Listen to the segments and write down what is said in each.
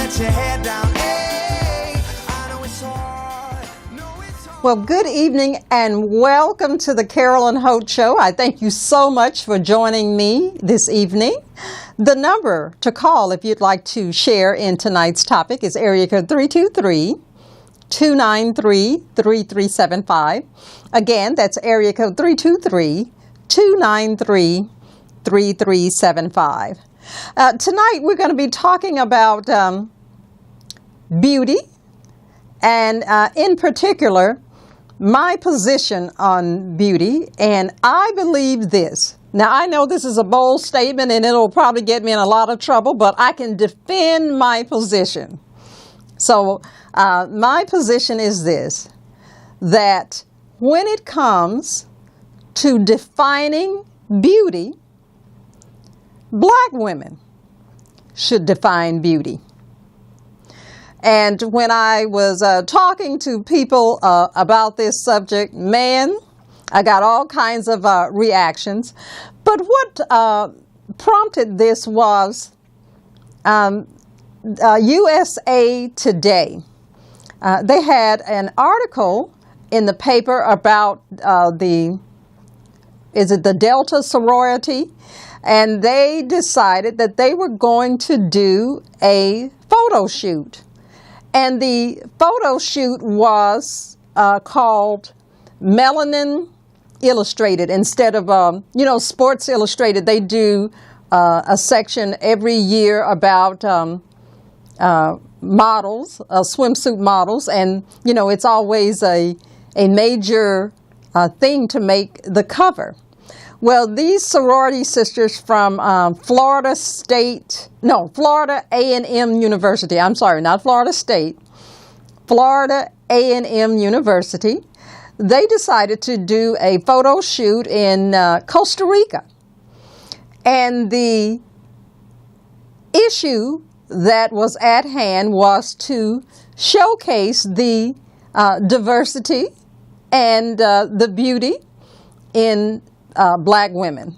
let your head down. Hey, I know it's hard. No, it's hard. Well, good evening and welcome to the Carolyn Holt Show. I thank you so much for joining me this evening. The number to call if you'd like to share in tonight's topic is area code 323-293-3375. Again, that's area code 323-293-3375. Tonight we're going to be talking about beauty and in particular my position on beauty, and I believe this. Now, I know this is a bold statement and it'll probably get me in a lot of trouble, but I can defend my position. So my position is this, that when it comes to defining beauty, Black women should define beauty. And when I was talking to people about this subject, man, I got all kinds of reactions. But what prompted this was USA Today. They had an article in the paper about the Delta sorority, and they decided that they were going to do a photo shoot. And the photo shoot was called Melanin Illustrated. Instead of, Sports Illustrated, they do a section every year about models, swimsuit models. And, it's always a major thing to make the cover. Well, these sorority sisters from Florida A&M University. I'm sorry, not Florida State. Florida A&M University. They decided to do a photo shoot in Costa Rica. And the issue that was at hand was to showcase the diversity and the beauty in Black women.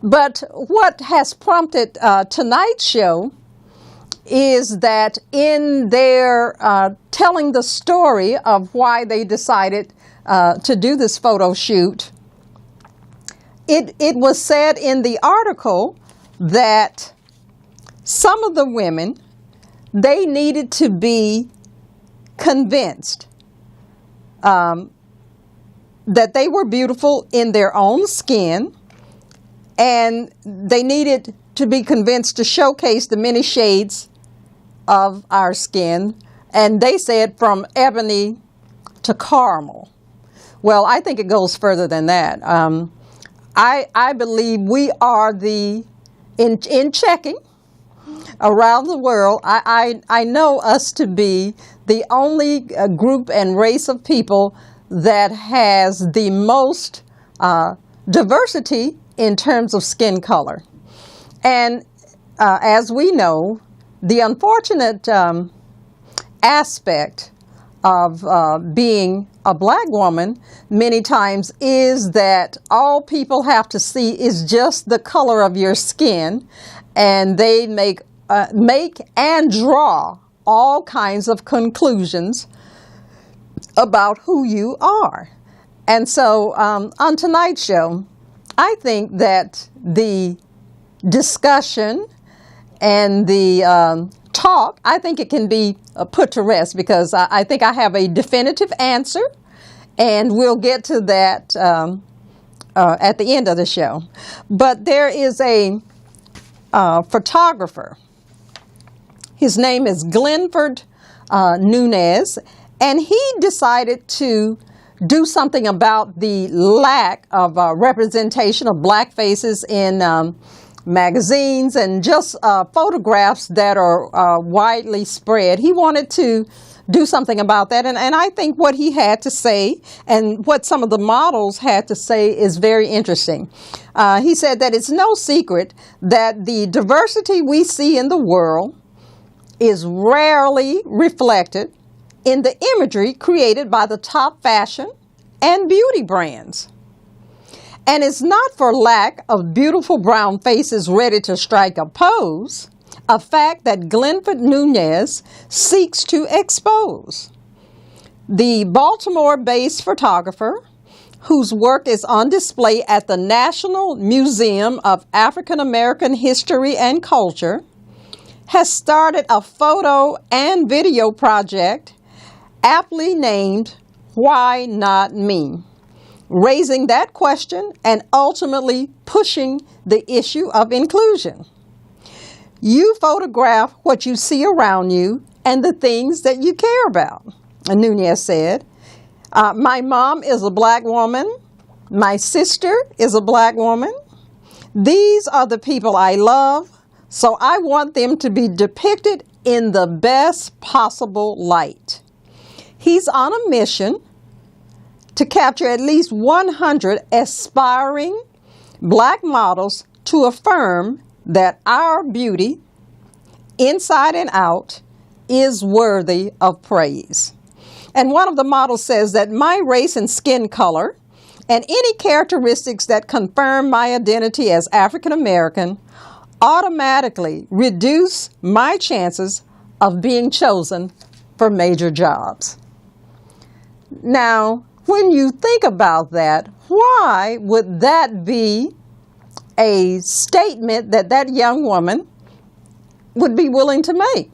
But what has prompted tonight's show is that in their telling the story of why they decided to do this photo shoot, it was said in the article that some of the women, they needed to be convinced that they were beautiful in their own skin, and they needed to be convinced to showcase the many shades of our skin. And they said from ebony to caramel. Well, I think it goes further than that. I believe we are in checking around the world, I know us to be the only group and race of people that has the most diversity in terms of skin color. And as we know, the unfortunate aspect of being a Black woman many times is that all people have to see is just the color of your skin, and they make and draw all kinds of conclusions about who you are. And so on tonight's show, I think that the discussion and the talk, I think it can be put to rest, because I think I have a definitive answer, and we'll get to that at the end of the show. But there is a photographer. His name is Glenford Nunez, and he decided to do something about the lack of representation of Black faces in magazines and just photographs that are widely spread. He wanted to do something about that, and I think what he had to say and what some of the models had to say is very interesting. He said that it's no secret that the diversity we see in the world is rarely reflected in the imagery created by the top fashion and beauty brands. And it's not for lack of beautiful brown faces ready to strike a pose a fact that Glenford Nunez seeks to expose. The Baltimore-based photographer, whose work is on display at the National Museum of African American History and Culture, has started a photo and video project aptly named Why Not Me?, raising that question and ultimately pushing the issue of inclusion. You photograph what you see around you and the things that you care about, Nunez said. My mom is a black woman. My sister is a black woman. These are the people I love, so I want them to be depicted in the best possible light. He's on a mission to capture at least 100 aspiring black models to affirm that our beauty, inside and out, is worthy of praise. And one of the models says that my race and skin color and any characteristics that confirm my identity as African American automatically reduce my chances of being chosen for major jobs. Now, when you think about that, why would that be a statement that that young woman would be willing to make?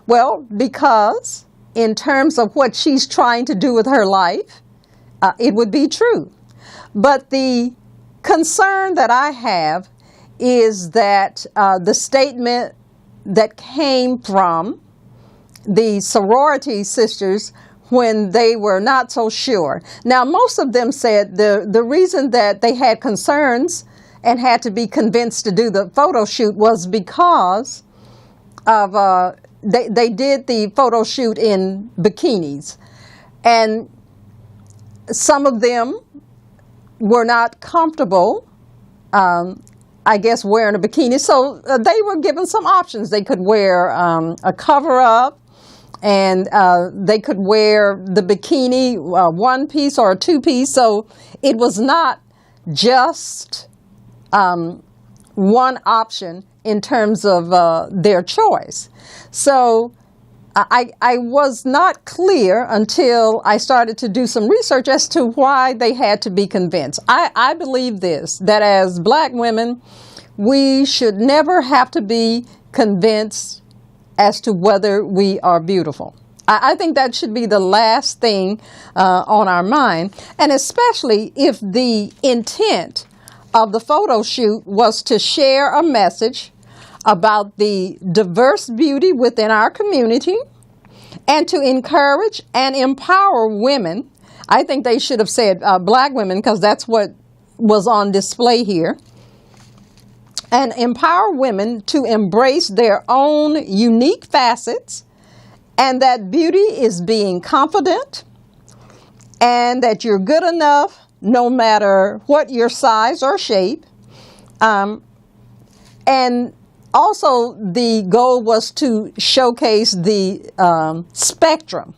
Well, because in terms of what she's trying to do with her life, it would be true. But the concern that I have is that the statement that came from the sorority sisters when they were not so sure. Now, most of them said the reason that they had concerns and had to be convinced to do the photo shoot was because of they did the photo shoot in bikinis, and some of them were not comfortable, I guess, wearing a bikini. So they were given some options. They could wear a cover-up, and they could wear the bikini one piece or a two-piece. So it was not just one option in terms of their choice. So I was not clear until I started to do some research as to why they had to be convinced. I believe this, that as black women, we should never have to be convinced as to whether we are beautiful. I think that should be the last thing on our mind, and especially if the intent of the photo shoot was to share a message about the diverse beauty within our community and to encourage and empower women. I think they should have said black women, because that's what was on display here. And empower women to embrace their own unique facets, and that beauty is being confident, and that you're good enough no matter what your size or shape. And also the goal was to showcase the spectrum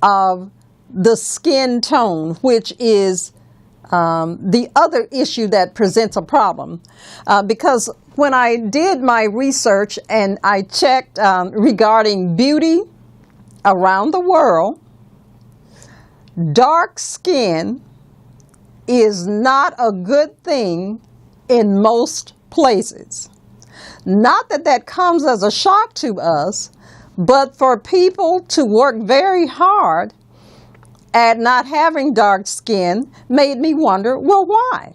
of the skin tone, which is the other issue that presents a problem. Because when I did my research and I checked regarding beauty around the world, dark skin is not a good thing in most places. Not that that comes as a shock to us, but for people to work very hard at not having dark skin made me wonder, well, why?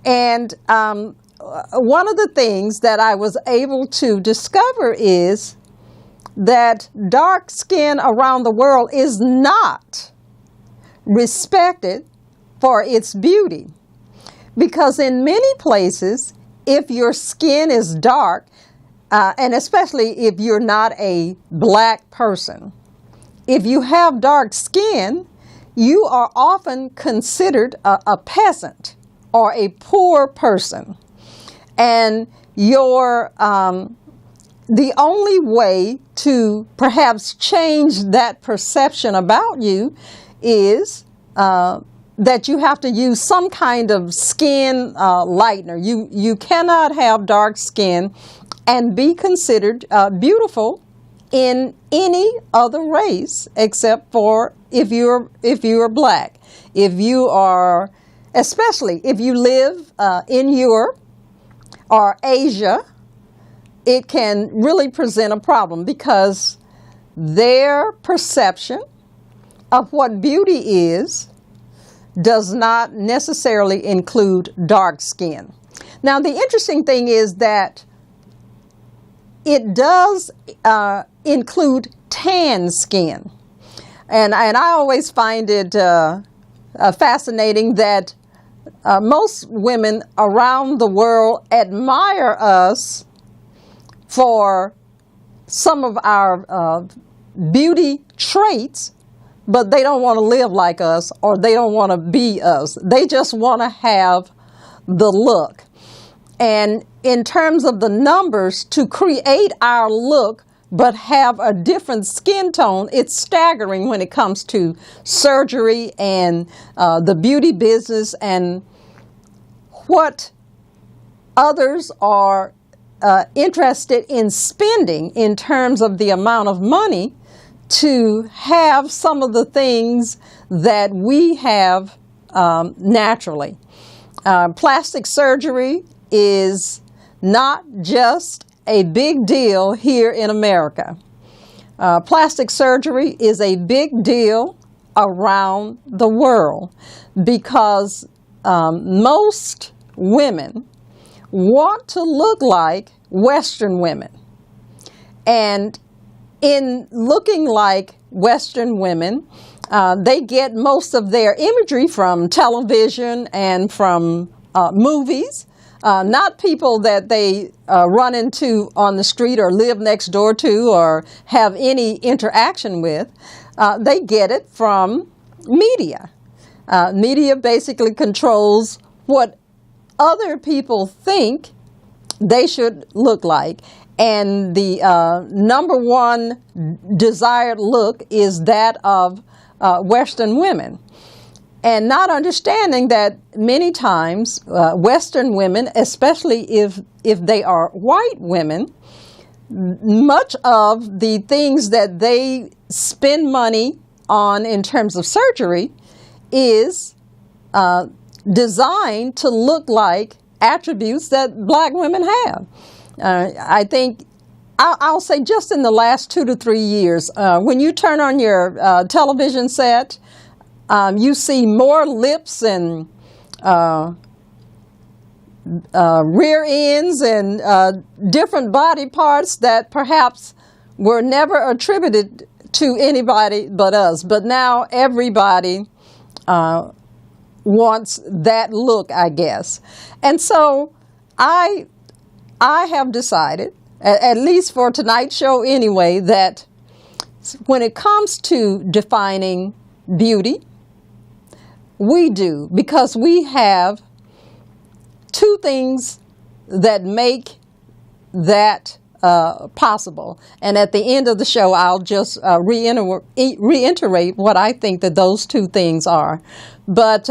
And one of the things that I was able to discover is that dark skin around the world is not respected for its beauty. Because in many places, if your skin is dark, and especially if you're not a black person, if you have dark skin, you are often considered a peasant or a poor person. And your the only way to perhaps change that perception about you is that you have to use some kind of skin lightener. You cannot have dark skin and be considered beautiful in any other race except for if you're black. If you are, especially if you live in Europe or Asia, it can really present a problem because their perception of what beauty is does not necessarily include dark skin. Now, the interesting thing is that it does include tan skin. And I always find it fascinating that most women around the world admire us for some of our beauty traits, but they don't want to live like us or they don't want to be us. They just want to have the look. And in terms of the numbers, to create our look but have a different skin tone, it's staggering when it comes to surgery and the beauty business and what others are interested in spending in terms of the amount of money to have some of the things that we have naturally. Plastic surgery is not just a big deal here in America. Plastic surgery is a big deal around the world because most women want to look like Western women. And in looking like Western women, they get most of their imagery from television and from movies. Not people that they run into on the street or live next door to or have any interaction with. They get it from media. Media basically controls what other people think they should look like. And the number one desired look is that of Western women. And not understanding that many times Western women, especially if they are white women, much of the things that they spend money on in terms of surgery is designed to look like attributes that black women have. I think, I'll say just in the last 2 to 3 years, when you turn on your television set, you see more lips and rear ends and different body parts that perhaps were never attributed to anybody but us. But now everybody wants that look, I guess. And so I have decided, at least for tonight's show anyway, that when it comes to defining beauty, we do, because we have two things that make that possible. And at the end of the show, I'll just reiterate what I think that those two things are. But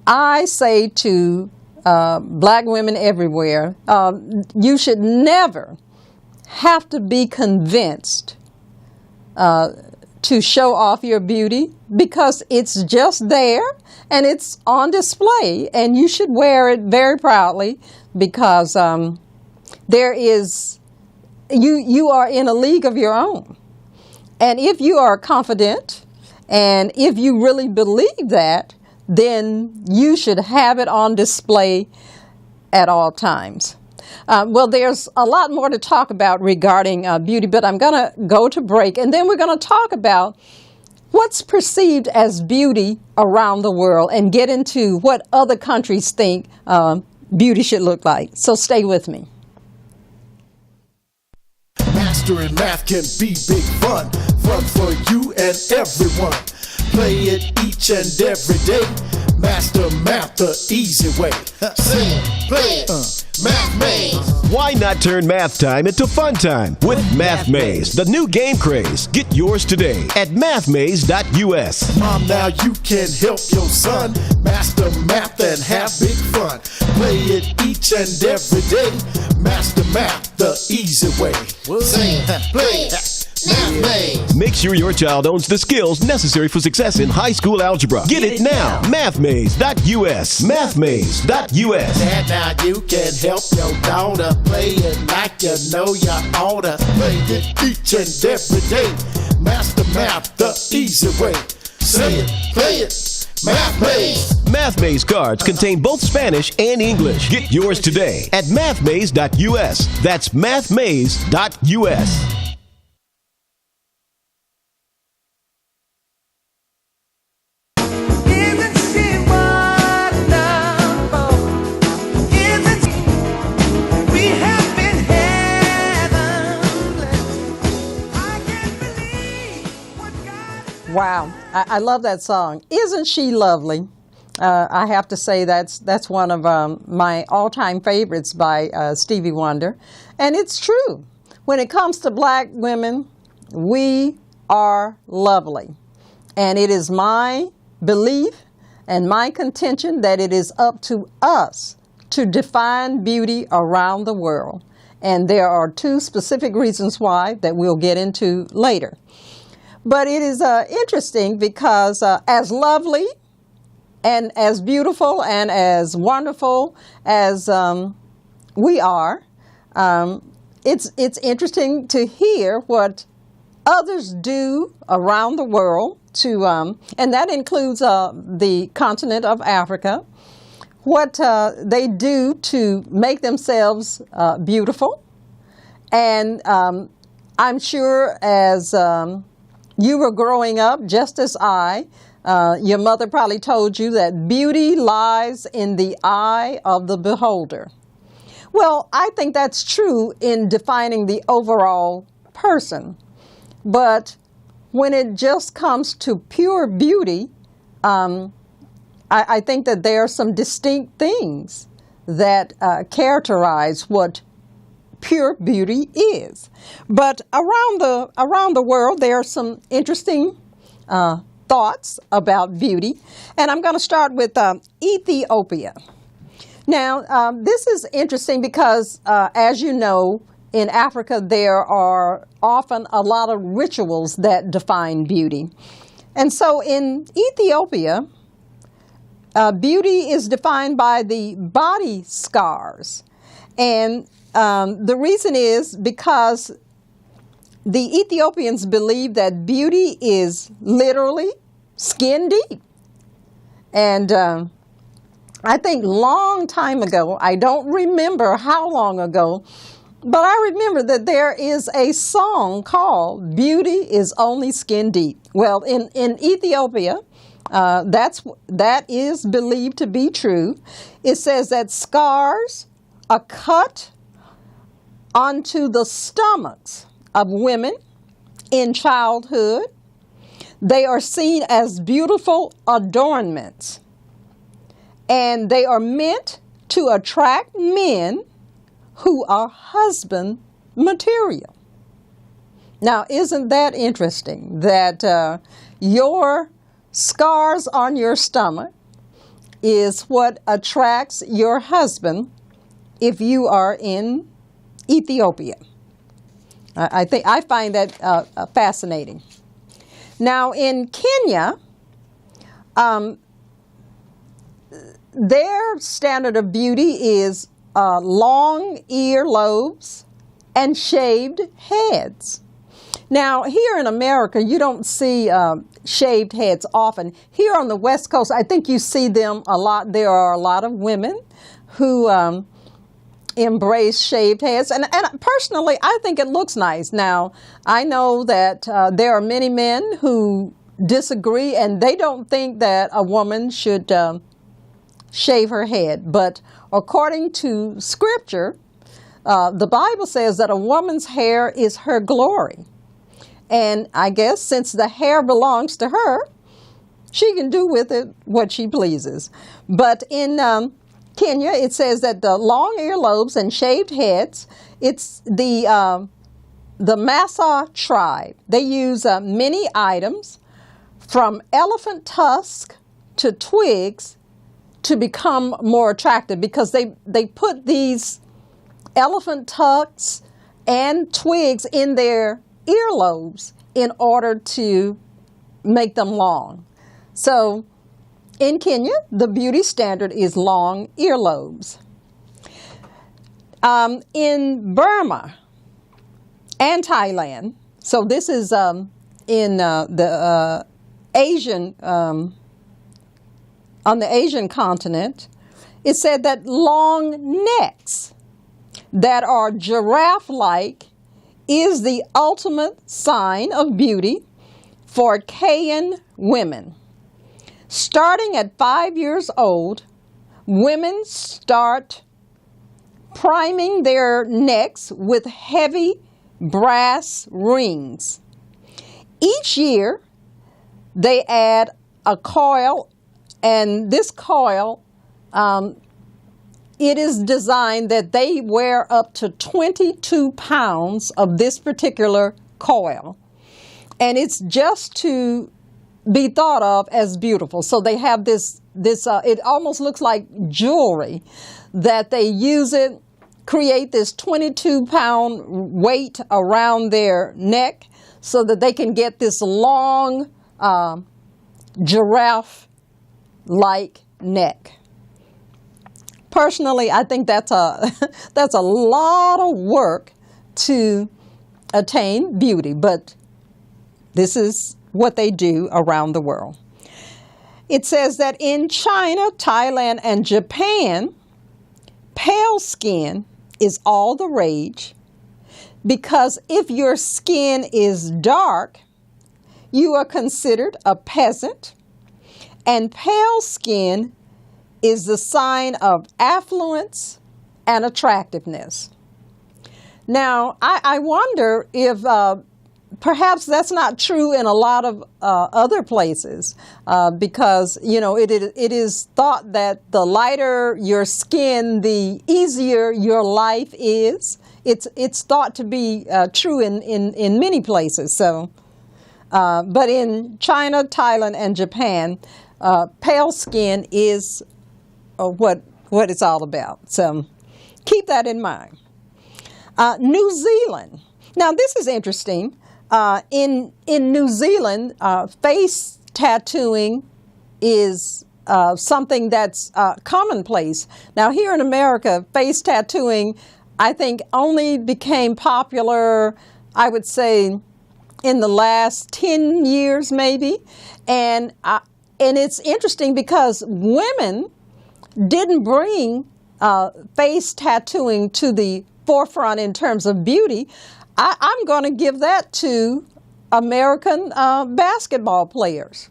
I say to black women everywhere, you should never have to be convinced to show off your beauty, because it's just there and it's on display, and you should wear it very proudly, because there is, you are in a league of your own. And if you are confident and if you really believe that, then you should have it on display at all times. Well, there's a lot more to talk about regarding beauty, but I'm going to go to break, and then we're going to talk about what's perceived as beauty around the world and get into what other countries think beauty should look like. So stay with me. Mastering math can be big fun for you and everyone. Play it each and every day. Master math the easy way. Sing it, play it, Math Maze. Why not turn math time into fun time with Math Maze, the new game craze? Get yours today at mathmaze.us. Mom, now you can help your son master math and have big fun. Play it each and every day. Master math the easy way. Sing it, play it, Math Maze. Make sure your child owns the skills necessary for success in high school algebra. Get it now. Mathmaze.us. Mathmaze.us. Dad, now you can help your daughter play it like you know you oughta. Play it each and every day. Master math the easy way. Say it, play it, Math Maze. Math Maze cards contain both Spanish and English. Get yours today at mathmaze.us. That's mathmaze.us. Isn't she wonderful? Isn't she? We have been heavenly. I can't believe what God. Wow, I love that song. Isn't she lovely? I have to say that's one of my all-time favorites by Stevie Wonder. And it's true. When it comes to black women, we are lovely. And it is my belief and my contention that it is up to us to define beauty around the world. And there are two specific reasons why that we'll get into later. But it is interesting because as lovely and as beautiful and as wonderful as we are, it's interesting to hear what others do around the world to, and that includes the continent of Africa, what they do to make themselves beautiful. And I'm sure as you were growing up, just as your mother probably told you that beauty lies in the eye of the beholder. Well, I think that's true in defining the overall person. But when it just comes to pure beauty, I think that there are some distinct things that characterize what pure beauty is. But around the world, there are some interesting thoughts about beauty. And I'm going to start with Ethiopia. Now, this is interesting because, as you know, in Africa, there are often a lot of rituals that define beauty. And so in Ethiopia, beauty is defined by the body scars. And the reason is because the Ethiopians believe that beauty is literally skin deep. And I think long time ago, I don't remember how long ago, but I remember that there is a song called Beauty is Only Skin Deep. Well, in Ethiopia, that is believed to be true. It says that scars are cut onto the stomachs of women in childhood. They are seen as beautiful adornments, and they are meant to attract men who are husband material. Now, isn't that interesting that your scars on your stomach is what attracts your husband if you are in Ethiopia? I find that fascinating. Now, in Kenya, their standard of beauty is long earlobes and shaved heads. Now, here in America, you don't see shaved heads often. Here on the West Coast, I think you see them a lot. There are a lot of women who embrace shaved heads. And personally, I think it looks nice. Now, I know that there are many men who disagree, and they don't think that a woman should shave her head. But according to Scripture, the Bible says that a woman's hair is her glory. And I guess since the hair belongs to her, she can do with it what she pleases. But in Kenya, it says that the long earlobes and shaved heads, it's the Massa tribe. They use many items from elephant tusk to twigs to become more attractive, because they put these elephant tusks and twigs in their earlobes in order to make them long. So in Kenya, the beauty standard is long earlobes. In Burma and Thailand, so this is in the Asian, on the Asian continent, it said that long necks that are giraffe-like is the ultimate sign of beauty for Kayan women. Starting at 5 years old, women start priming their necks with heavy brass rings. Each year, they add a coil, and this coil, it is designed that they wear up to 22 pounds of this particular coil. And it's just to be thought of as beautiful. So they have this it almost looks like jewelry that they use it, create this 22-pound weight around their neck so that they can get this long giraffe-like neck. Personally, I think that's a lot of work to attain beauty, but this is what they do around the world. It says that in China, Thailand, and Japan, pale skin is all the rage, because if your skin is dark, you are considered a peasant, and pale skin is the sign of affluence and attractiveness. Now, I wonder if perhaps that's not true in a lot of other places, because, you know, it is thought that the lighter your skin, the easier your life is. It's thought to be true in many places. So, but in China, Thailand, and Japan, pale skin is what it's all about. So keep that in mind. New Zealand. Now, this is interesting. In New Zealand, face tattooing is something that's commonplace. Now, here in America, face tattooing, I think, only became popular, I would say, in the last 10 years, maybe. And it's interesting because women didn't bring face tattooing to the forefront in terms of beauty. I'm going to give that to American basketball players,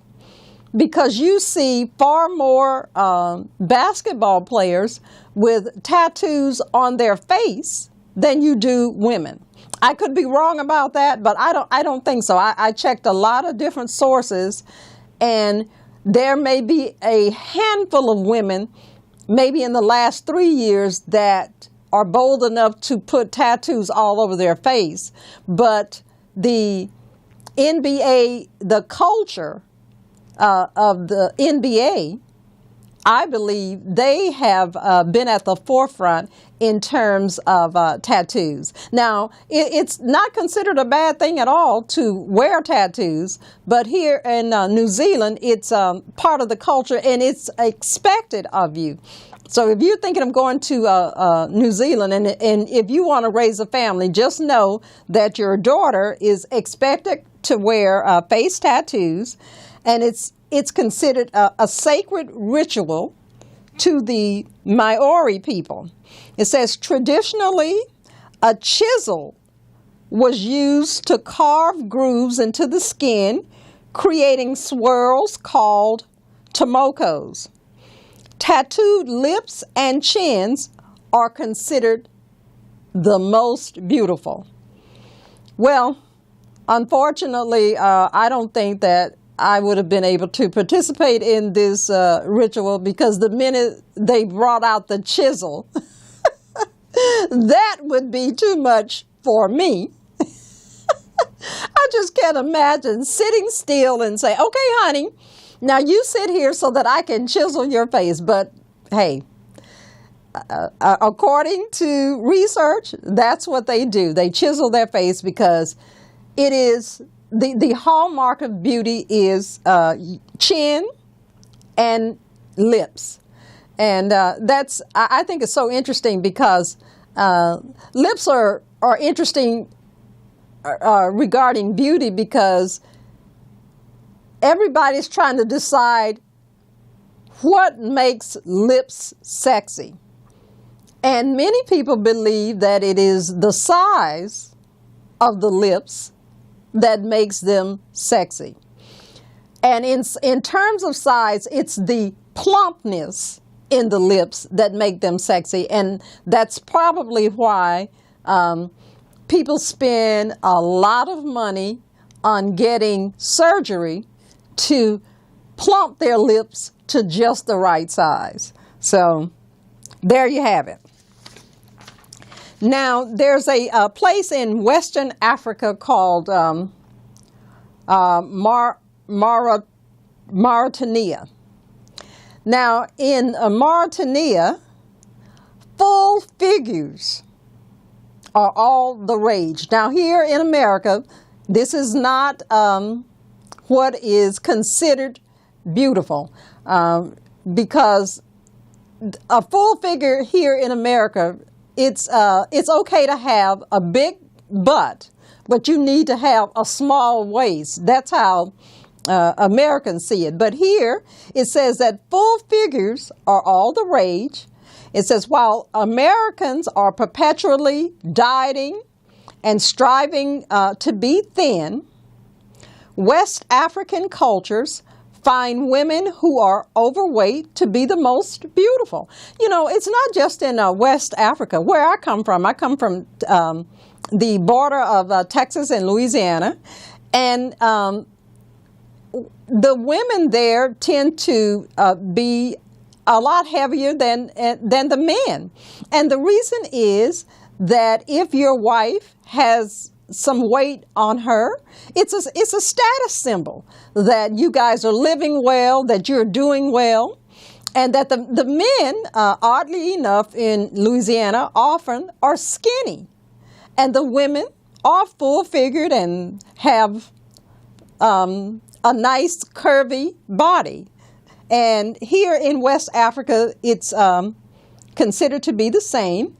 because you see far more basketball players with tattoos on their face than you do women. I could be wrong about that, but I don't think so. I checked a lot of different sources, and there may be a handful of women, maybe in the last 3 years, that are bold enough to put tattoos all over their face. But the NBA, the culture of the NBA, I believe they have been at the forefront in terms of tattoos. Now, it's not considered a bad thing at all to wear tattoos, but here in New Zealand, it's part of the culture, and it's expected of you. So if you're thinking of going to New Zealand, and if you want to raise a family, just know that your daughter is expected to wear face tattoos, and it's considered a sacred ritual to the Maori people. It says traditionally a chisel was used to carve grooves into the skin, creating swirls called tomokos. Tattooed lips and chins are considered the most beautiful. Well, unfortunately, I don't think that I would have been able to participate in this ritual, because the minute they brought out the chisel, that would be too much for me. I just can't imagine sitting still and say, okay, honey, now you sit here so that I can chisel your face. But hey, according to research, that's what they do. They chisel their face because it is the hallmark of beauty is chin and lips. And I think it's so interesting because lips are interesting regarding beauty, because everybody's trying to decide what makes lips sexy. And many people believe that it is the size of the lips that makes them sexy. And in terms of size, it's the plumpness in the lips that make them sexy. And that's probably why people spend a lot of money on getting surgery to plump their lips to just the right size. So there you have it. Now, there's a place in Western Africa called Mauritania. Now, in Mauritania, full figures are all the rage. Now, here in America, this is not what is considered beautiful, because a full figure here in America, it's okay to have a big butt, but you need to have a small waist. That's how Americans see it. But here it says that full figures are all the rage. It says while Americans are perpetually dieting and striving to be thin, West African cultures find women who are overweight to be the most beautiful. You know, it's not just in West Africa. Where I come from the border of Texas and Louisiana, and the women there tend to be a lot heavier than the men. And the reason is that if your wife has some weight on her, it's a status symbol that you guys are living well, that you're doing well, and that the men, oddly enough, in Louisiana often are skinny, and the women are full-figured and have a nice curvy body. And here in West Africa, it's considered to be the same.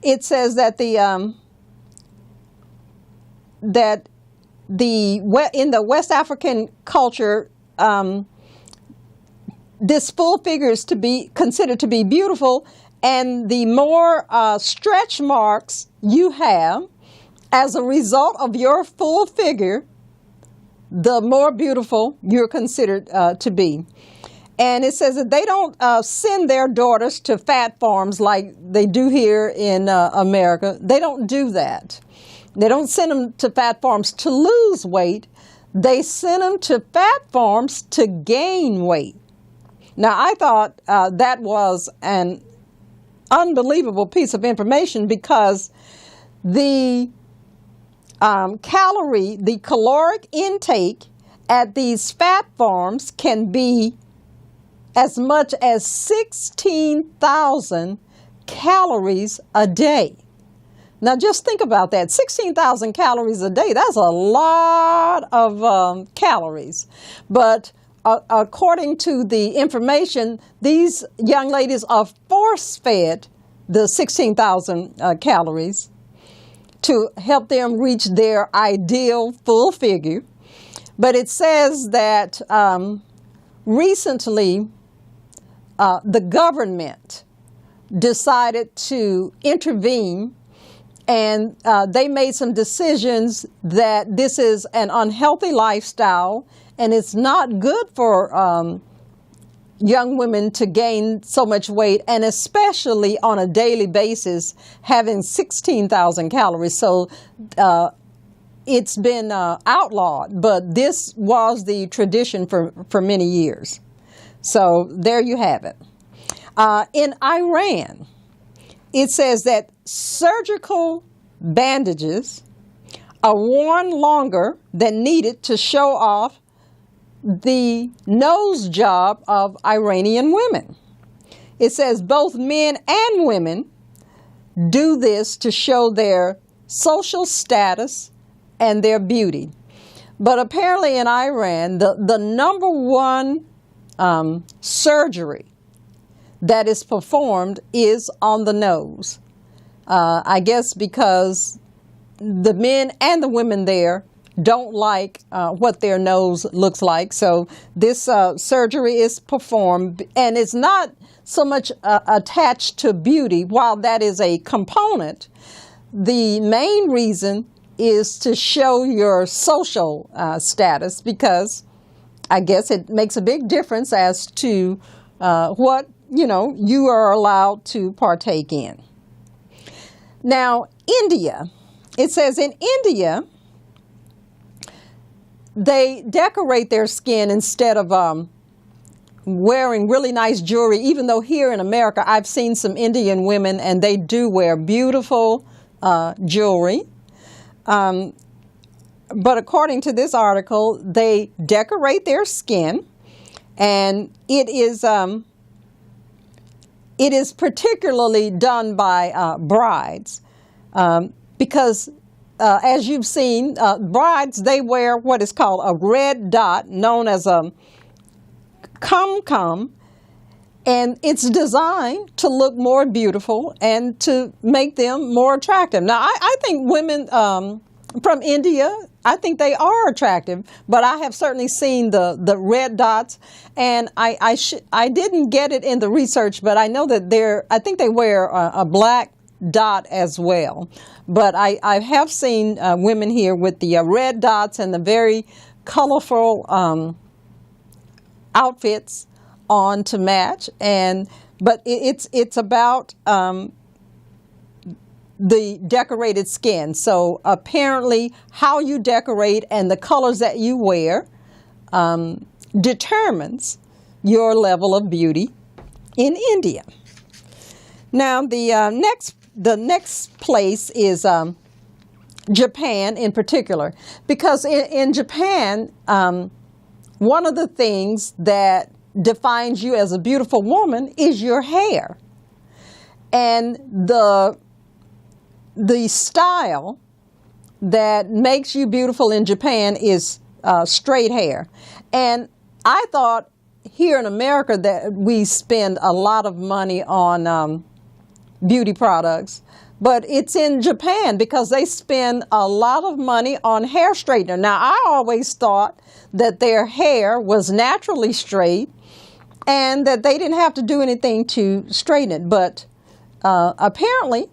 It says that in the West African culture, this full figure is to be considered to be beautiful, and the more stretch marks you have as a result of your full figure, the more beautiful you're considered to be. And it says that they don't send their daughters to fat farms like they do here in America. They don't do that. They don't send them to fat farms to lose weight. They send them to fat farms to gain weight. Now, I thought that was an unbelievable piece of information, because the caloric intake at these fat farms can be as much as 16,000 calories a day. Now, just think about that. 16,000 calories a day, that's a lot of calories. But according to the information, these young ladies are force-fed the 16,000 calories to help them reach their ideal full figure. But it says that recently the government decided to intervene, and they made some decisions that this is an unhealthy lifestyle and it's not good for young women to gain so much weight, and especially on a daily basis having 16,000 calories. So it's been outlawed, but this was the tradition for many years. So there you have it. In Iran, it says that surgical bandages are worn longer than needed to show off the nose job of Iranian women. It says both men and women do this to show their social status and their beauty. But apparently in Iran, the number one surgery that is performed is on the nose. I guess because the men and the women there don't like what their nose looks like. So this surgery is performed, and it's not so much attached to beauty. While that is a component, the main reason is to show your social status, because I guess it makes a big difference as to what you are allowed to partake in. Now, India, it says in India, they decorate their skin instead of wearing really nice jewelry, even though here in America I've seen some Indian women and they do wear beautiful jewelry. But according to this article, they decorate their skin, and it is particularly done by brides because as you've seen, brides, they wear what is called a red dot, known as a cum-cum, and it's designed to look more beautiful and to make them more attractive. Now, I think women from India, I think they are attractive, but I have certainly seen the red dots, and I didn't get it in the research, but I know that I think they wear a black dot as well. But I have seen women here with the red dots and the very colorful outfits on to match, but it's about the decorated skin. So apparently how you decorate and the colors that you wear determines your level of beauty in India. Now the next place is Japan in particular, because in Japan, one of the things that defines you as a beautiful woman is your hair. And the style that makes you beautiful in Japan is straight hair. And I thought here in America that we spend a lot of money on beauty products, but it's in Japan because they spend a lot of money on hair straightener. Now, I always thought that their hair was naturally straight and that they didn't have to do anything to straighten it, but apparently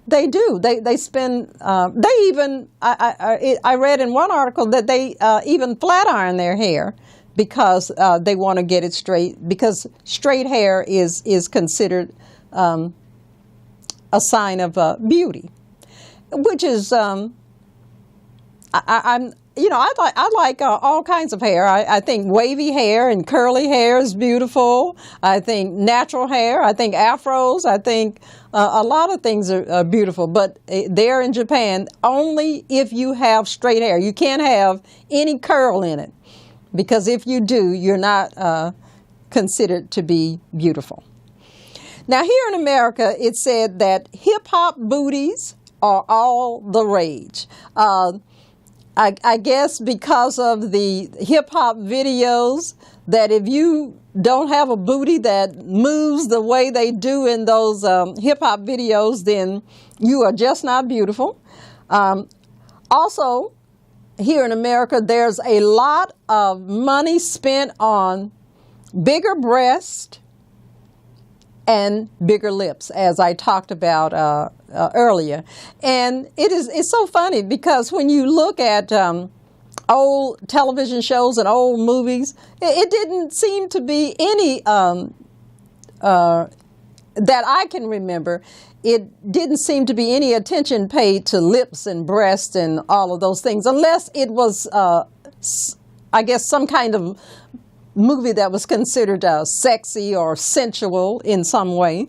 they do. They spend, they even, I read in one article that they even flat iron their hair because they want to get it straight, because straight hair is considered a sign of beauty, which is, I like all kinds of hair. I think wavy hair and curly hair is beautiful. I think natural hair. I think afros. I think a lot of things are beautiful. But there in Japan, only if you have straight hair. You can't have any curl in it, because if you do, you're not considered to be beautiful. Now, here in America, it said that hip-hop booties are all the rage. I guess because of the hip-hop videos, that if you don't have a booty that moves the way they do in those hip-hop videos, then you are just not beautiful. Also, here in America, there's a lot of money spent on bigger breasts and bigger lips, as I talked about earlier. And it's so funny because when you look at old television shows and old movies, it didn't seem to be any that I can remember, it didn't seem to be any attention paid to lips and breasts and all of those things, unless it was, I guess, some kind of movie that was considered sexy or sensual in some way.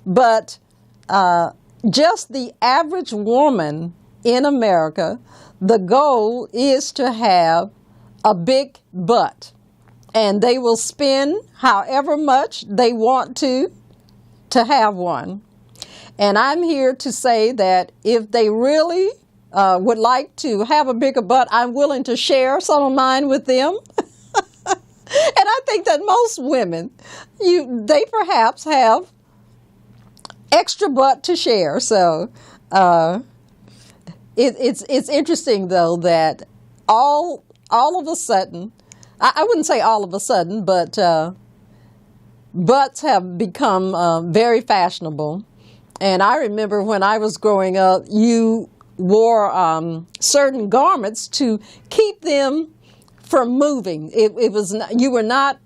But just the average woman in America, the goal is to have a big butt. And they will spend however much they want to have one. And I'm here to say that if they really would like to have a bigger butt, I'm willing to share some of mine with them. And I think that most women, they perhaps have extra butt to share. So it's interesting, though, that all of a sudden, I wouldn't say all of a sudden, but butts have become very fashionable. And I remember when I was growing up, you wore certain garments to keep them from moving. It was you were not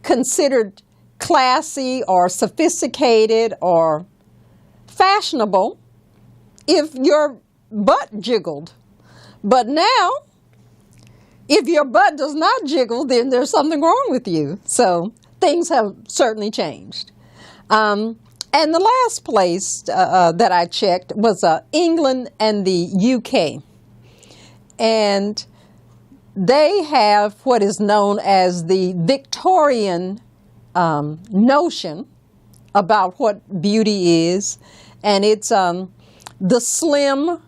considered classy or sophisticated or fashionable if your butt jiggled. But now, if your butt does not jiggle, then there's something wrong with you. So things have certainly changed. And the last place that I checked was England and the UK. And they have what is known as the Victorian notion about what beauty is. And it's the slim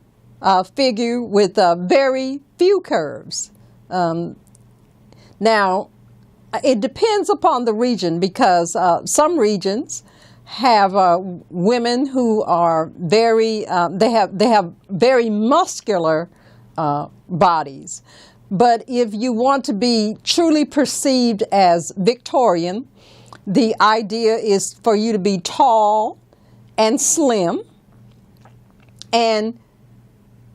figure with very few curves. Now, it depends upon the region, because some regions have women who are very, they have very muscular bodies. But if you want to be truly perceived as Victorian, the idea is for you to be tall and slim and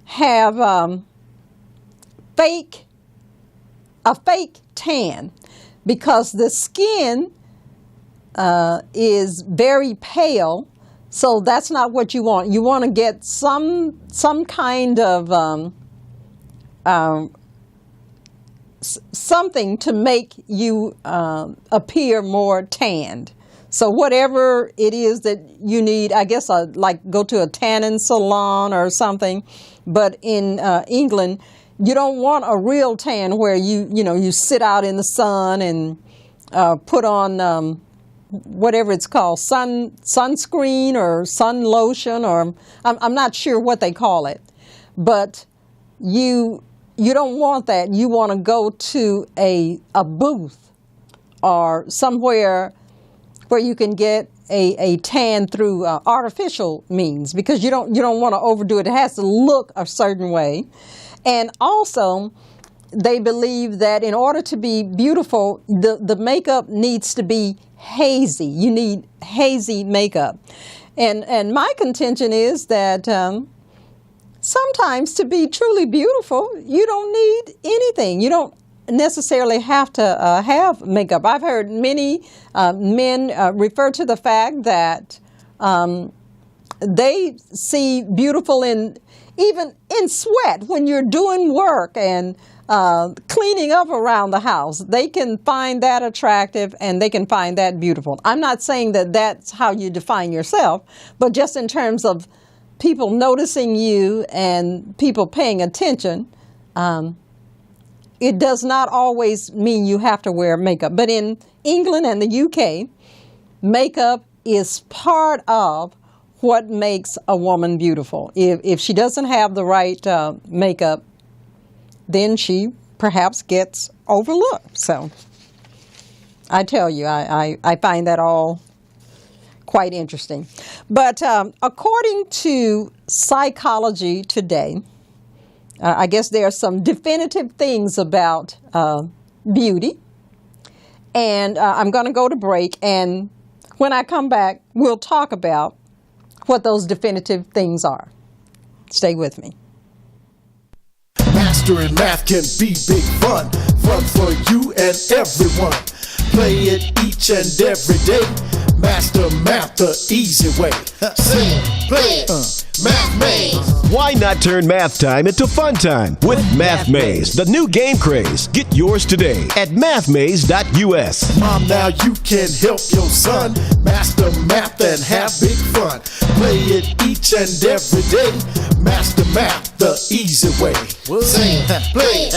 have a fake tan, because the skin is very pale, so that's not what you want. You want to get some kind of something to make you appear more tanned. So whatever it is that you need, I guess like go to a tanning salon or something. But in England, you don't want a real tan where you sit out in the sun and put on whatever it's called, sunscreen or sun lotion, or I'm not sure what they call it. But you don't want that. You want to go to a booth or somewhere where you can get a tan through artificial means, because you don't want to overdo it. It has to look a certain way. And also, they believe that in order to be beautiful, the makeup needs to be hazy. You need hazy makeup. And my contention is that sometimes to be truly beautiful, you don't need anything. You don't necessarily have to have makeup. I've heard many men refer to the fact that they see beautiful even in sweat when you're doing work and cleaning up around the house. They can find that attractive and they can find that beautiful. I'm not saying that that's how you define yourself, but just in terms of people noticing you and people paying attention, it does not always mean you have to wear makeup. But in England and the UK, makeup is part of what makes a woman beautiful. If she doesn't have the right makeup, then she perhaps gets overlooked. So I tell you, I find that all quite interesting. But according to Psychology Today, I guess there are some definitive things about beauty. And I'm going to go to break. And when I come back, we'll talk about what those definitive things are. Stay with me. Mastering math can be big fun. Fun for you and everyone. Play it each and every day. Master math the easy way. Say it, play it, Math Maze. Why not turn math time into fun time with Math Maze, the new game craze? Get yours today at mathmaze.us. Mom, now you can help your son master math and have big fun. Play it each and every day. Master math the easy way. Say it, play it,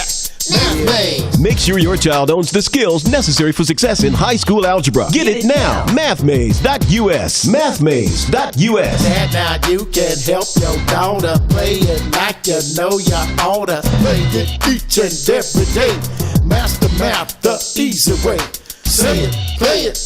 Math Maze. Make sure your child owns the skills necessary for success in high school algebra. Get it now. Mathmaze.us. Mathmaze.us. Dad, now you can help your daughter play it like you know you oughta. Play it each and every day. Master math the easy way. Say it, play it,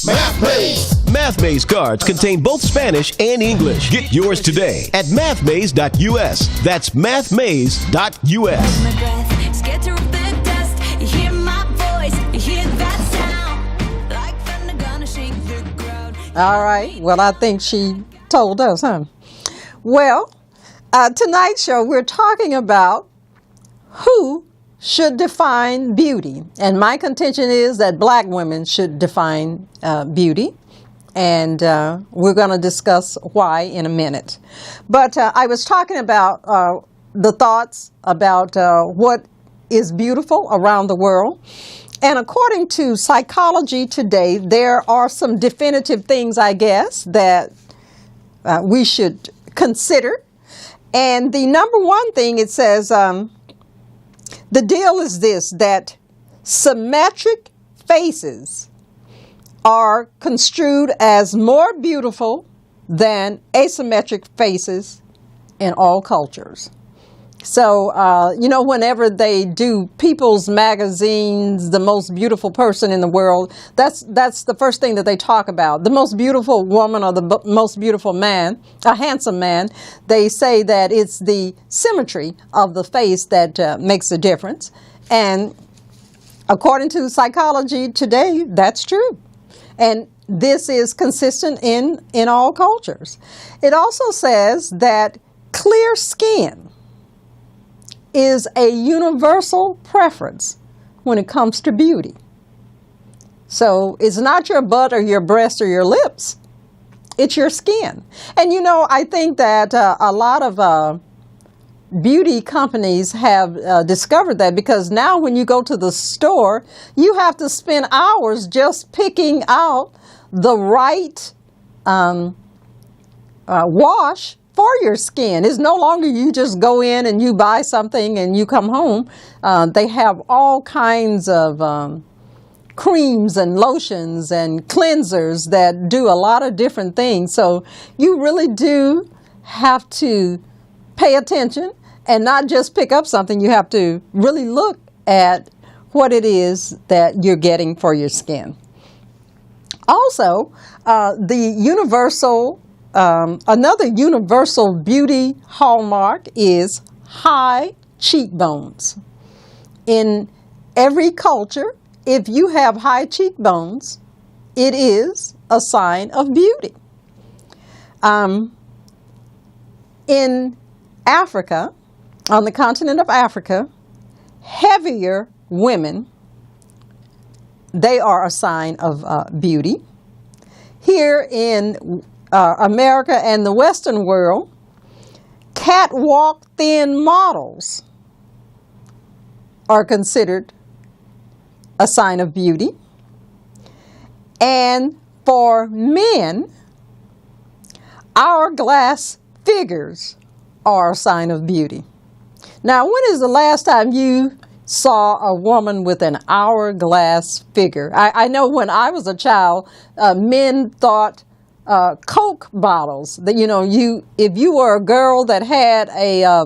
Math Maze. Math Maze cards contain both Spanish and English. Get yours today at mathmaze.us. That's mathmaze.us. My breath, scared to rip the dust. You hear my voice, you hear that sound. Like thunder gonna shake the ground. All right. Well, I think she told us, huh? Well, tonight's show, we're talking about who should define beauty. And my contention is that black women should define beauty. And we're going to discuss why in a minute. But I was talking about the thoughts about what is beautiful around the world. And according to Psychology Today, there are some definitive things, I guess, that we should consider. And the number one thing, it says, the deal is this, that symmetric faces are construed as more beautiful than asymmetric faces in all cultures. So, whenever they do People's Magazine's The Most Beautiful Person in the World, that's the first thing that they talk about. The most beautiful woman or the most beautiful man, a handsome man, they say that it's the symmetry of the face that makes a difference. And according to Psychology Today, that's true. And this is consistent in all cultures. It also says that clear skin is a universal preference when it comes to beauty. So it's not your butt or your breast or your lips. It's your skin. And I think that a lot of beauty companies have discovered that, because now when you go to the store, you have to spend hours just picking out the right wash for your skin. It's no longer you just go in and you buy something and you come home. They have all kinds of creams and lotions and cleansers that do a lot of different things. So you really do have to pay attention and not just pick up something. You have to really look at what it is that you're getting for your skin. Also, another universal beauty hallmark is high cheekbones. In every culture, if you have high cheekbones, it is a sign of beauty. In Africa, on the continent of Africa, heavier women, they are a sign of beauty. Here in America and the Western world, catwalk thin models are considered a sign of beauty. And for men, hourglass figures are a sign of beauty. Now, when is the last time you saw a woman with an hourglass figure? I know when I was a child, men thought Coke bottles, that if you were a girl that had a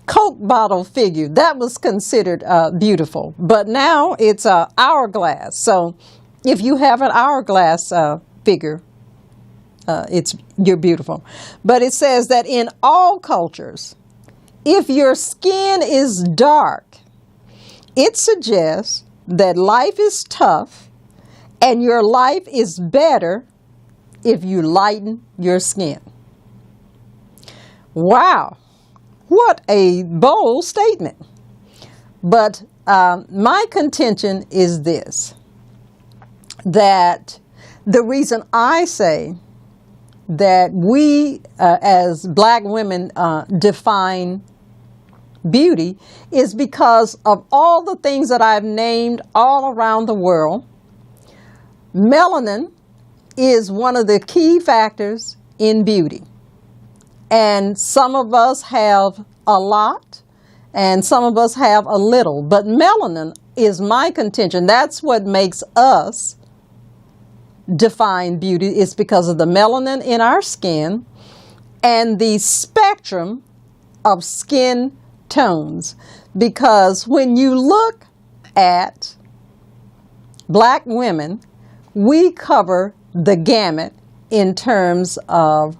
Coke bottle figure, that was considered beautiful. But now it's a hourglass. So if you have an hourglass figure, you're beautiful. But it says that in all cultures, if your skin is dark, it suggests that life is tough and your life is better if you lighten your skin. Wow, what a bold statement. But my contention is this, that The reason I say that we, as black women, define beauty is because of all the things that I've named all around the world. Melanin is one of the key factors in beauty. And some of us have a lot, and some of us have a little. But melanin is my contention. That's what makes us define beauty. It's because of the melanin in our skin and the spectrum of skin tones. Because when you look at black women, we cover the gamut in terms of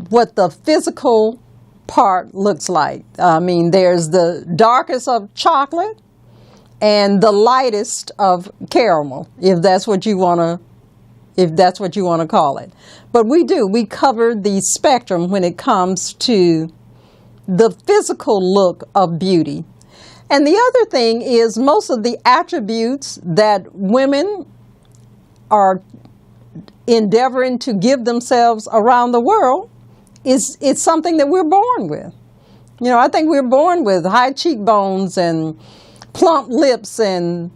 what the physical part looks like. I mean, there's the darkest of chocolate and the lightest of caramel, if that's what you want to call it. But we cover the spectrum when it comes to the physical look of beauty. And the other thing is most of the attributes that women are endeavoring to give themselves around the world it's something that we're born with. You know, I think we're born with high cheekbones and plump lips and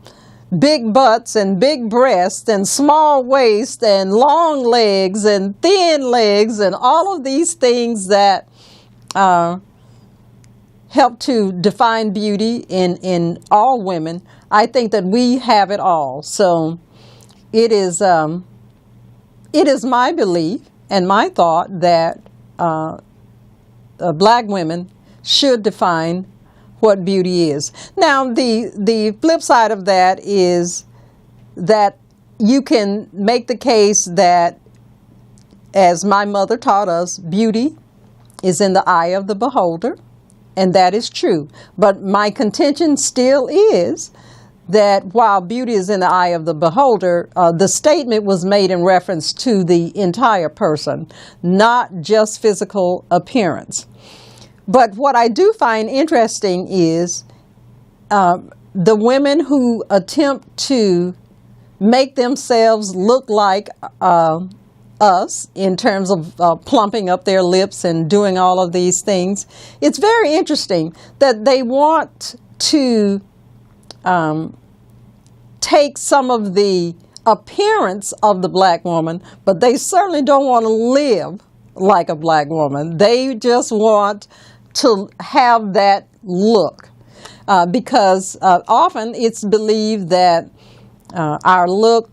big butts and big breasts and small waist and long legs and thin legs and all of these things that help to define beauty in all women. I think that we have it all. So it is my belief and my thought that black women should define what beauty is. Now, the flip side of that is that you can make the case that, as my mother taught us, beauty is in the eye of the beholder, and that is true. But my contention still is that while beauty is in the eye of the beholder, the statement was made in reference to the entire person, not just physical appearance. But what I do find interesting is the women who attempt to make themselves look like us in terms of plumping up their lips and doing all of these things. It's very interesting that they want to take some of the appearance of the black woman, but they certainly don't want to live like a black woman. They just want to have that look because often it's believed that our look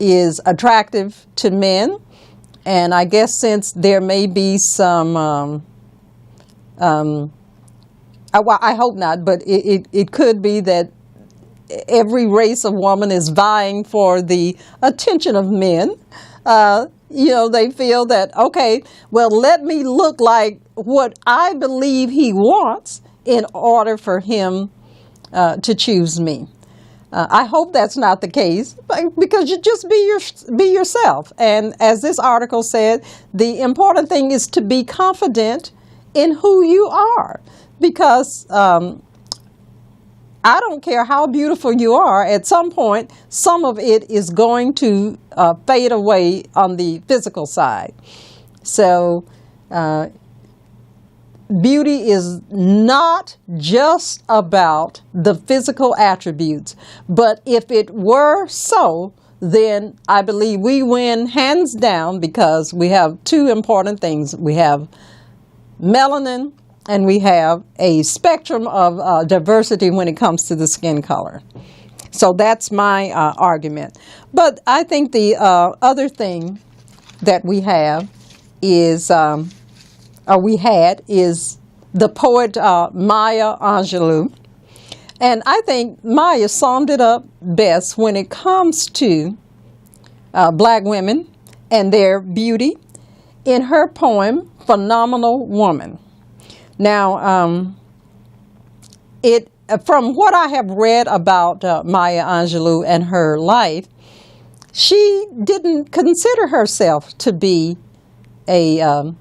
is attractive to men, and I guess since there may be some well, I hope not, but it could be that every race of woman is vying for the attention of men. You know, they feel that, okay, well, let me look like what I believe he wants in order for him to choose me. I hope that's not the case, because you just be yourself. And as this article said, the important thing is to be confident in who you are, because I don't care how beautiful you are, at some point, some of it is going to fade away on the physical side. So beauty is not just about the physical attributes, but if it were so, then I believe we win hands down, because we have two important things. We have melanin, and we have a spectrum of diversity when it comes to the skin color. So that's my argument. But I think the other thing that we have is, is the poet Maya Angelou. And I think Maya summed it up best when it comes to black women and their beauty in her poem, Phenomenal Woman. Now, from what I have read about Maya Angelou and her life, she didn't consider herself to be a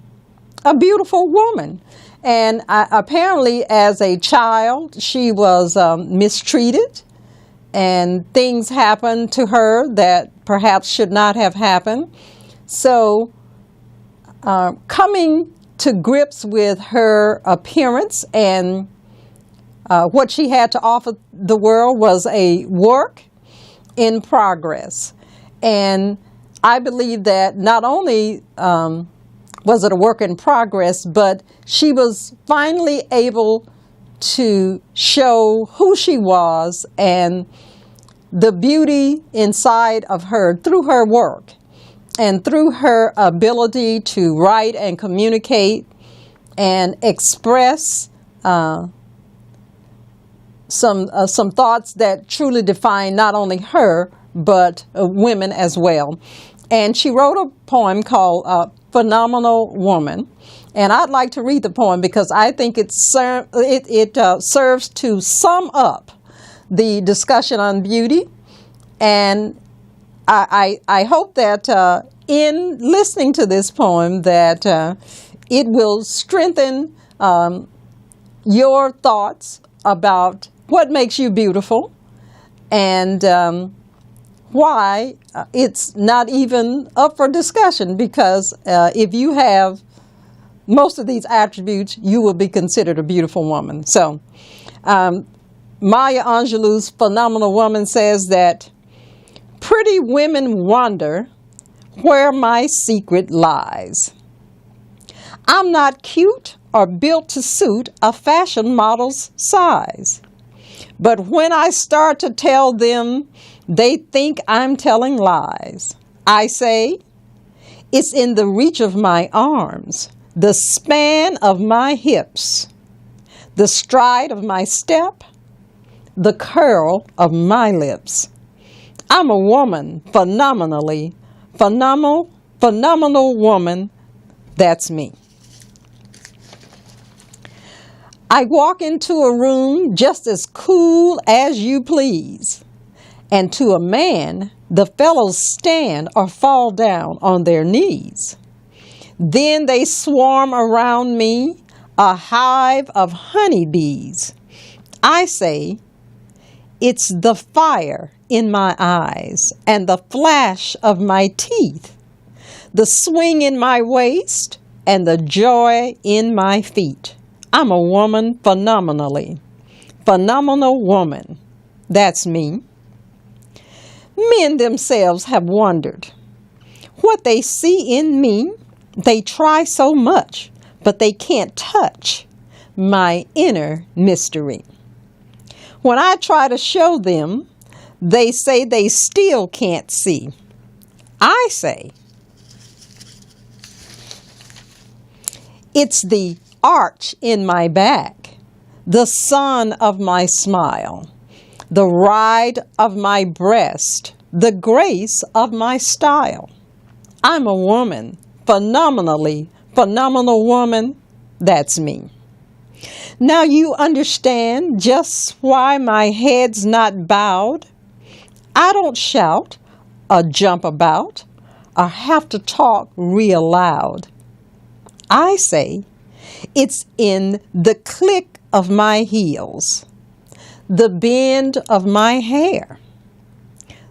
beautiful woman. And apparently, as a child, she was mistreated, and things happened to her that perhaps should not have happened. So coming to grips with her appearance and what she had to offer the world was a work in progress. And I believe that not only was it a work in progress, but she was finally able to show who she was and the beauty inside of her through her work and through her ability to write and communicate and express some thoughts that truly define not only her but women as well. And she wrote a poem called Phenomenal Woman. And I'd like to read the poem because I think it serves to sum up the discussion on beauty. And I hope that in listening to this poem that it will strengthen your thoughts about what makes you beautiful and why it's not even up for discussion, because if you have most of these attributes, you will be considered a beautiful woman. So Maya Angelou's Phenomenal Woman says that pretty women wonder where my secret lies. I'm not cute or built to suit a fashion model's size. But when I start to tell them, they think I'm telling lies. I say, it's in the reach of my arms, the span of my hips, the stride of my step, the curl of my lips. I'm a woman, phenomenal woman, that's me. I walk into a room just as cool as you please, and to a man, the fellows stand or fall down on their knees. Then they swarm around me, a hive of honeybees. I say, it's the fire in my eyes and the flash of my teeth, the swing in my waist and the joy in my feet. I'm a woman phenomenal woman. That's me. Men themselves have wondered what they see in me. They try so much, but they can't touch my inner mystery. When I try to show them, they say they still can't see. I say, it's the arch in my back, the sun of my smile, the ride of my breast, the grace of my style. I'm a woman, phenomenal woman, that's me. Now you understand just why my head's not bowed. I don't shout or jump about or have to talk real loud. I say, it's in the click of my heels, the bend of my hair,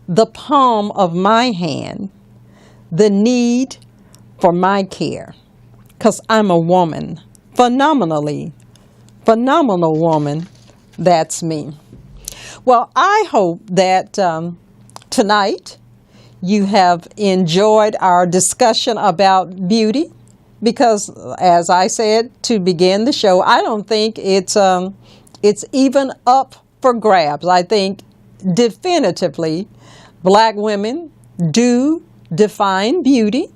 the palm of my hand, the need for my care, 'cause I'm a woman, phenomenal woman, that's me. Well, I hope that tonight you have enjoyed our discussion about beauty, because as I said to begin the show, I don't think it's even up for grabs. I think definitively black women do define beauty,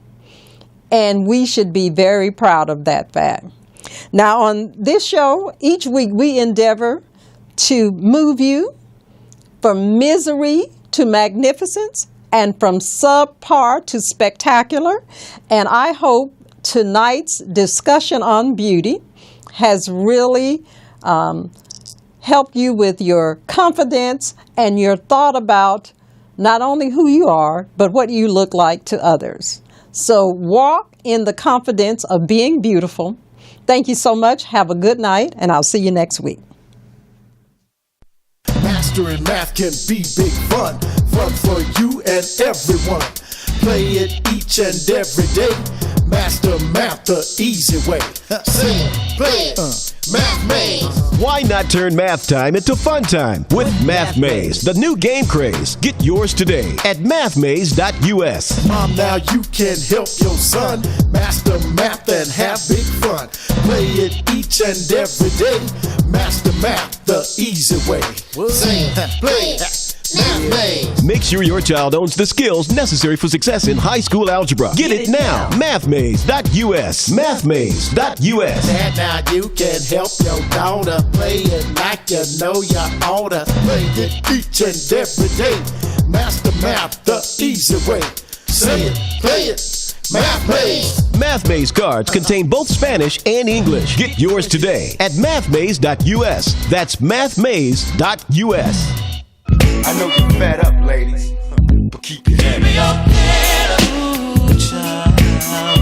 and we should be very proud of that fact. Now, on this show, each week we endeavor to move you from misery to magnificence and from subpar to spectacular. And I hope tonight's discussion on beauty has really helped you with your confidence and your thought about not only who you are, but what you look like to others. So walk in the confidence of being beautiful. Thank you so much. Have a good night, and I'll see you next week. Mastering math can be big fun. fun for you and everyone. Play it each and every day. Master math the easy way. Sing it, play it, Math Maze. Why not turn math time into fun time with Math Maze, the new game craze? Get yours today at mathmaze.us. Mom, now you can help your son master math and have big fun. Play it each and every day. Master math the easy way. Sing it, play it, Math Maze. Make sure your child owns the skills necessary for success in high school algebra. Get it now. Mathmaze.us. Mathmaze.us. Dad, now you can help your daughter play it like you know you oughta. Play it each and every day. Master math the easy way. Say it, play it, Math Maze. Math Maze cards contain both Spanish and English. Get yours today at mathmaze.us. That's mathmaze.us. I know you're fed up, ladies, but keep your head up. Ooh, child.